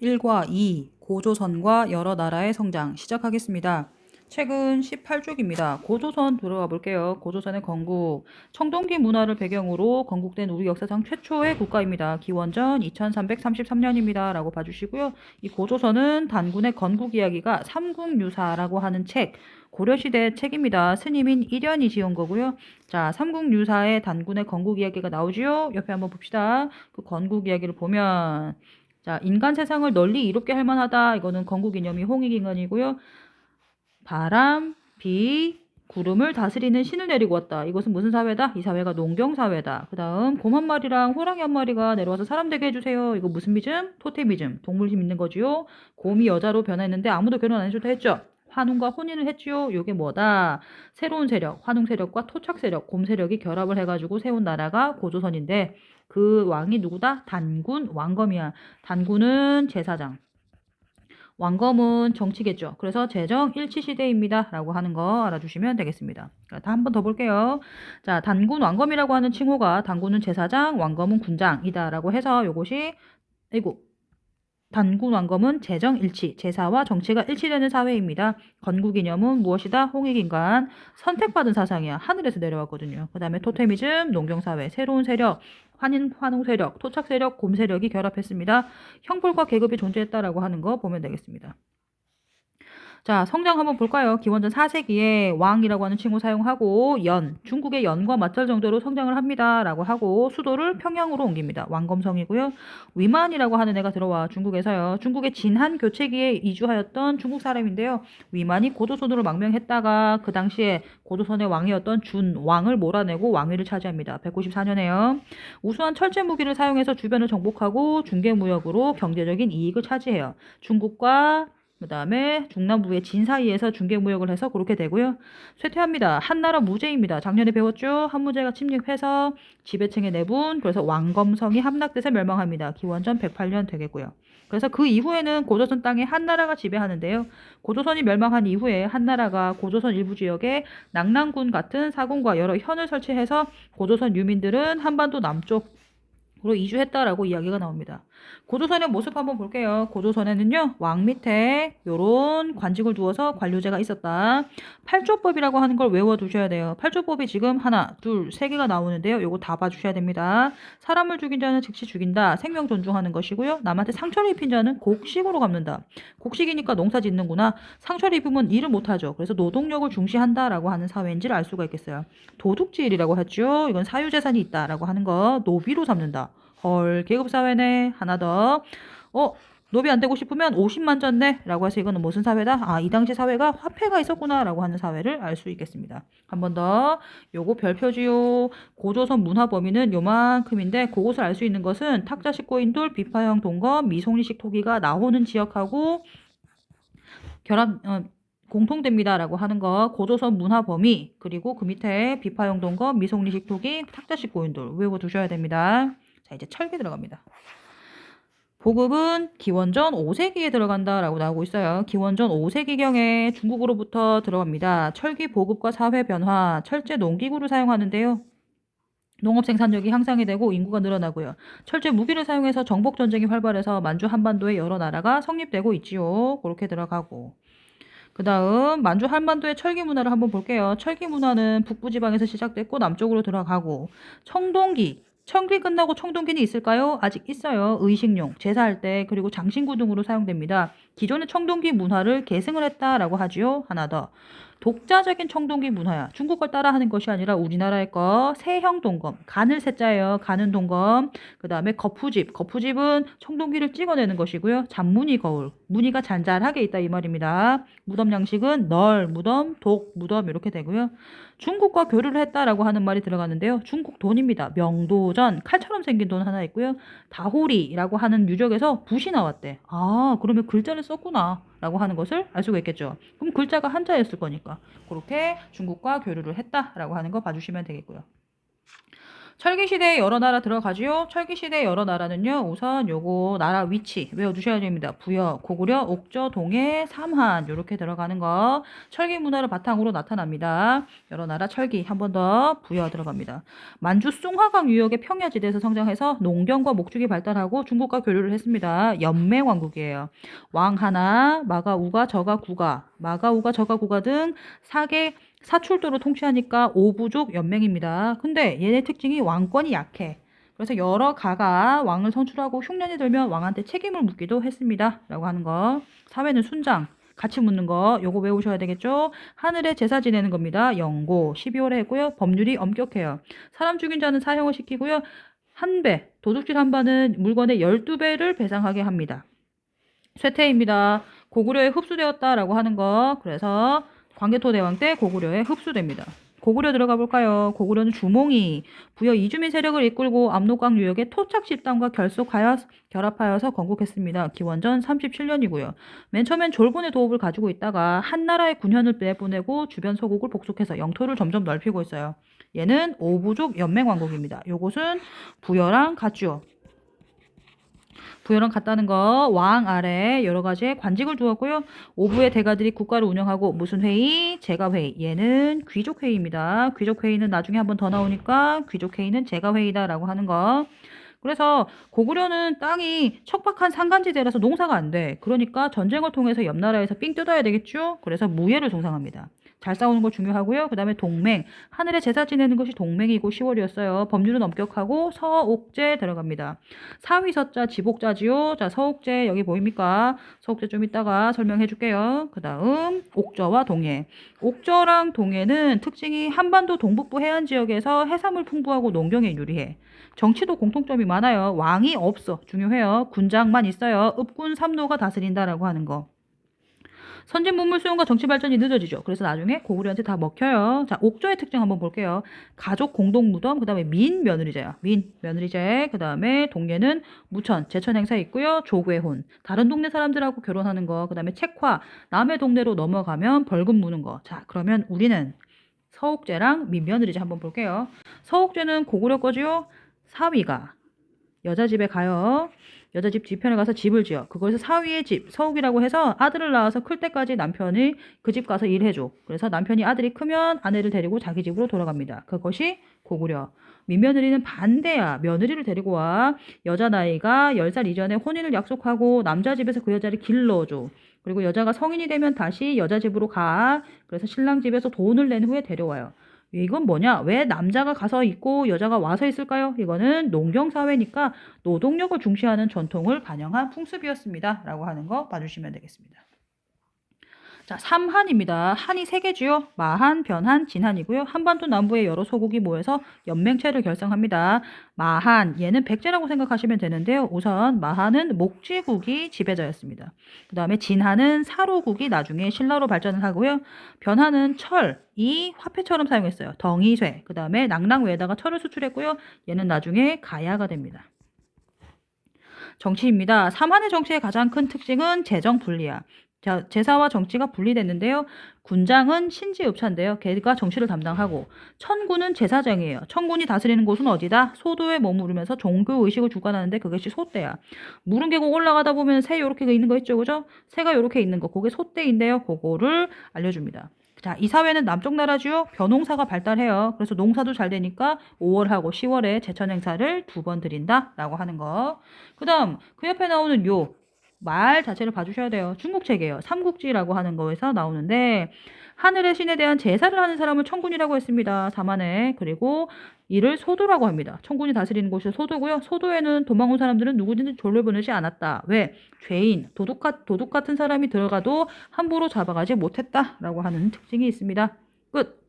1과 2. 고조선과 여러 나라의 성장 시작하겠습니다. 책은 18쪽입니다. 고조선 들어가 볼게요. 고조선의 건국. 청동기 문화를 배경으로 건국된 우리 역사상 최초의 국가입니다. 기원전 2333년입니다. 라고 봐주시고요. 이 고조선은 단군의 건국 이야기가 삼국유사라고 하는 책, 고려시대 책입니다. 스님인 일현이 지은 거고요. 자, 삼국유사의 단군의 건국 이야기가 나오지요. 옆에 한번 봅시다. 그 건국 이야기를 보면 자, 인간 세상을 널리 이롭게 할 만하다. 이거는 건국 이념이 홍익인간이고요. 바람, 비, 구름을 다스리는 신을 내리고 왔다. 이것은 무슨 사회다? 이 사회가 농경사회다. 그 다음 곰 한 마리랑 호랑이 한 마리가 내려와서 사람 되게 해주세요. 이거 무슨 미즘? 토테미즘. 동물심 있는 거지요. 곰이 여자로 변했는데 아무도 결혼 안 해줘도 했죠. 환웅과 혼인을 했지요. 이게 뭐다? 새로운 세력, 환웅 세력과 토착 세력, 곰 세력이 결합을 해가지고 세운 나라가 고조선인데 그 왕이 누구다? 단군, 왕검이야. 단군은 제사장. 왕검은 정치겠죠. 그래서 제정 일치시대입니다. 라고 하는 거 알아주시면 되겠습니다. 한 번 더 볼게요. 자, 단군 왕검이라고 하는 칭호가 단군은 제사장, 왕검은 군장이다. 라고 해서 요것이, 아이고, 단군 왕검은 재정 일치, 제사와 정치가 일치되는 사회입니다. 건국 이념은 무엇이다? 홍익인간, 선택받은 사상이야. 하늘에서 내려왔거든요. 그 다음에 토테미즘, 농경사회, 새로운 세력, 환웅 세력, 토착 세력, 곰 세력이 결합했습니다. 형벌과 계급이 존재했다라고 하는 거 보면 되겠습니다. 자, 성장 한번 볼까요? 기원전 4세기에 왕이라고 하는 칭호 사용하고 중국의 연과 맞설 정도로 성장을 합니다. 라고 하고 수도를 평양으로 옮깁니다. 왕검성이고요. 위만이라고 하는 애가 들어와 중국에서요. 중국의 진한 교체기에 이주하였던 중국 사람인데요. 위만이 고조선으로 망명했다가 그 당시에 고조선의 왕이었던 준왕을 몰아내고 왕위를 차지합니다. 194년에요. 우수한 철제 무기를 사용해서 주변을 정복하고 중개무역으로 경제적인 이익을 차지해요. 중국과 그 다음에 중남부의 진 사이에서 중개무역을 해서 그렇게 되고요. 쇠퇴합니다. 한나라 무제입니다. 작년에 배웠죠? 한무제가 침략해서 지배층의 내분, 그래서 왕검성이 함락돼서 멸망합니다. 기원전 108년 되겠고요. 그래서 그 이후에는 고조선 땅에 한나라가 지배하는데요. 고조선이 멸망한 이후에 한나라가 고조선 일부 지역에 낙랑군 같은 사군과 여러 현을 설치해서 고조선 유민들은 한반도 남쪽 으로 이주했다라고 이야기가 나옵니다. 고조선의 모습 한번 볼게요. 고조선에는요, 왕 밑에 요런 관직을 두어서 관료제가 있었다. 팔조법이라고 하는 걸 외워두셔야 돼요. 팔조법이 지금 하나, 둘, 세 개가 나오는데요. 요거 다 봐주셔야 됩니다. 사람을 죽인 자는 즉시 죽인다. 생명 존중하는 것이고요. 남한테 상처를 입힌 자는 곡식으로 갚는다. 곡식이니까 농사 짓는구나. 상처를 입으면 일을 못하죠. 그래서 노동력을 중시한다라고 하는 사회인지를 알 수가 있겠어요. 도둑질이라고 했죠. 이건 사유재산이 있다라고 하는 거 노비로 삼는다. 헐, 계급사회네. 하나 더. 노비 안 되고 싶으면 50만 졌네. 라고 해서 이거는 무슨 사회다? 아, 이 당시 사회가 화폐가 있었구나. 라고 하는 사회를 알 수 있겠습니다. 한 번 더. 요거 별표지요. 고조선 문화 범위는 요만큼인데 그것을 알 수 있는 것은 탁자식 고인돌, 비파형 동검, 미송리식 토기가 나오는 지역하고 결합, 공통됩니다. 라고 하는 거. 고조선 문화 범위, 그리고 그 밑에 비파형 동검, 미송리식 토기, 탁자식 고인돌 외워 두셔야 됩니다. 자, 이제 철기 들어갑니다. 보급은 기원전 5세기에 들어간다라고 나오고 있어요. 기원전 5세기경에 중국으로부터 들어갑니다. 철기 보급과 사회 변화, 철제 농기구를 사용하는데요. 농업 생산력이 향상이 되고 인구가 늘어나고요. 철제 무기를 사용해서 정복 전쟁이 활발해서 만주 한반도의 여러 나라가 성립되고 있지요. 그렇게 들어가고. 그 다음 만주 한반도의 철기 문화를 한번 볼게요. 철기 문화는 북부 지방에서 시작됐고 남쪽으로 들어가고 청동기 끝나고 청동기는 있을까요? 아직 있어요. 의식용, 제사할 때 그리고 장신구 등으로 사용됩니다. 기존의 청동기 문화를 계승을 했다라고 하지요. 하나 더. 독자적인 청동기 문화야. 중국 걸 따라하는 것이 아니라 우리나라의 거. 세형 동검, 간을 세자예요. 가는 동검. 그 다음에 거푸집. 거푸집은 청동기를 찍어내는 것이고요. 잔무늬 거울. 무늬가 잔잔하게 있다 이 말입니다. 무덤 양식은 널, 무덤, 독, 무덤 이렇게 되고요. 중국과 교류를 했다라고 하는 말이 들어가는데요. 중국 돈입니다. 명도전, 칼처럼 생긴 돈 하나 있고요. 다호리라고 하는 유적에서 붓이 나왔대. 아, 그러면 글자를 썼구나. 라고 하는 것을 알 수가 있겠죠. 그럼 글자가 한자였을 거니까. 그렇게 중국과 교류를 했다라고 하는 거 봐주시면 되겠고요. 철기시대에 여러 나라 들어가지요. 철기시대 여러 나라는요. 우선 요거 나라 위치 외워두셔야 됩니다. 부여, 고구려, 옥저, 동해, 삼한 요렇게 들어가는 거 철기 문화를 바탕으로 나타납니다. 여러 나라 철기 한 번 더 부여 들어갑니다. 만주 숭화강 유역의 평야지대에서 성장해서 농경과 목축이 발달하고 중국과 교류를 했습니다. 연맹왕국이에요. 왕 하나, 마가 우가 저가 구가, 마가 우가 저가 구가 등 4개 사출도로 통치하니까 오부족 연맹입니다. 근데 얘네 특징이 왕권이 약해. 그래서 여러 가가 왕을 선출하고 흉년이 들면 왕한테 책임을 묻기도 했습니다. 라고 하는 거. 사회는 순장. 같이 묻는 거 요거 외우셔야 되겠죠. 하늘에 제사 지내는 겁니다. 영고 12월에 했고요. 법률이 엄격해요. 사람 죽인 자는 사형을 시키고요. 한 배, 도둑질 한 바는 물건의 12배를 배상하게 합니다. 쇠퇴입니다. 고구려에 흡수되었다라고 하는 거. 그래서 광개토 대왕 때 고구려에 흡수됩니다. 고구려 들어가 볼까요? 고구려는 주몽이 부여 이주민 세력을 이끌고 압록강 유역의 토착 집단과 결합하여서 건국했습니다. 기원전 37년이고요. 맨 처음엔 졸본의 도읍을 가지고 있다가 한나라의 군현을 내보내고 주변 서국을 복속해서 영토를 점점 넓히고 있어요. 얘는 오부족 연맹왕국입니다. 요것은 부여랑 같죠. 부여랑 같다는 거 왕 아래 여러 가지의 관직을 두었고요. 오부의 대가들이 국가를 운영하고 무슨 회의? 제가회의. 얘는 귀족회의입니다. 귀족회의는 나중에 한번 더 나오니까 귀족회의는 제가회의다라고 하는 거. 그래서 고구려는 땅이 척박한 산간지대라서 농사가 안 돼. 그러니까 전쟁을 통해서 옆 나라에서 삥 뜯어야 되겠죠? 그래서 무예를 종상합니다. 잘 싸우는 거 중요하고요. 그 다음에 동맹. 하늘에 제사 지내는 것이 동맹이고 10월이었어요. 법률은 엄격하고 서옥제 들어갑니다. 사위서자 지복자지요. 자, 서옥제 여기 보입니까? 서옥제 좀 이따가 설명해 줄게요. 그 다음 옥저와 동해. 옥저랑 동해는 특징이 한반도 동북부 해안 지역에서 해산물 풍부하고 농경에 유리해. 정치도 공통점이 많아요. 왕이 없어. 중요해요. 군장만 있어요. 읍군 삼노가 다스린다라고 하는 거. 선진 문물 수용과 정치 발전이 늦어지죠. 그래서 나중에 고구려한테 다 먹혀요. 자, 옥조의 특징 한번 볼게요. 가족 공동 무덤, 그 다음에 민 며느리제야. 민 며느리제, 그 다음에 동네는 무천, 제천 행사 있고요. 조괴혼, 다른 동네 사람들하고 결혼하는 거, 그 다음에 책화, 남의 동네로 넘어가면 벌금 무는 거. 자, 그러면 우리는 서옥제랑 민 며느리제 한번 볼게요. 서옥제는 고구려 거지요. 사위가 여자 집에 가요. 여자 집 뒤편에 가서 집을 지어. 그거에서 사위의 집, 서욱이라고 해서 아들을 낳아서 클 때까지 남편이 그 집 가서 일해줘. 그래서 남편이 아들이 크면 아내를 데리고 자기 집으로 돌아갑니다. 그것이 고구려. 민며느리는 반대야. 며느리를 데리고 와. 여자 나이가 10살 이전에 혼인을 약속하고 남자 집에서 그 여자를 길러줘. 그리고 여자가 성인이 되면 다시 여자 집으로 가. 그래서 신랑 집에서 돈을 낸 후에 데려와요. 이건 뭐냐? 왜 남자가 가서 있고 여자가 와서 있을까요? 이거는 농경사회니까 노동력을 중시하는 전통을 반영한 풍습이었습니다. 라고 하는 거 봐주시면 되겠습니다. 자, 삼한입니다. 한이 세 개지요. 마한, 변한, 진한이고요. 한반도 남부의 여러 소국이 모여서 연맹체를 결성합니다. 마한, 얘는 백제라고 생각하시면 되는데요. 우선 마한은 목지국이 지배자였습니다. 그 다음에 진한은 사로국이 나중에 신라로 발전을 하고요. 변한은 철, 이 화폐처럼 사용했어요. 덩이쇠, 그 다음에 낙랑외에다가 철을 수출했고요. 얘는 나중에 가야가 됩니다. 정치입니다. 삼한의 정치의 가장 큰 특징은 재정 분리야. 자, 제사와 정치가 분리됐는데요. 군장은 신지읍차인데요. 걔가 정치를 담당하고 천군은 제사장이에요. 천군이 다스리는 곳은 어디다? 소도에 머무르면서 종교 의식을 주관하는데 그것이 소대야. 무릉 계곡 올라가다 보면 새 요렇게 있는 거 있죠, 그죠? 새가 요렇게 있는 거, 그게 소대인데요. 그거를 알려줍니다. 자, 이 사회는 남쪽 나라지요. 벼농사가 발달해요. 그래서 농사도 잘 되니까 5월하고 10월에 제천 행사를 2번 드린다라고 하는 거. 그다음 그 옆에 나오는 요 말 자체를 봐주셔야 돼요. 중국책이에요. 삼국지라고 하는 거에서 나오는데 하늘의 신에 대한 제사를 하는 사람을 천군이라고 했습니다. 사만에. 그리고 이를 소도라고 합니다. 천군이 다스리는 곳이 소도고요. 소도에는 도망 온 사람들은 누구든지 돌려보내지 않았다. 왜? 죄인, 도둑 같은 사람이 들어가도 함부로 잡아가지 못했다라고 하는 특징이 있습니다. 끝.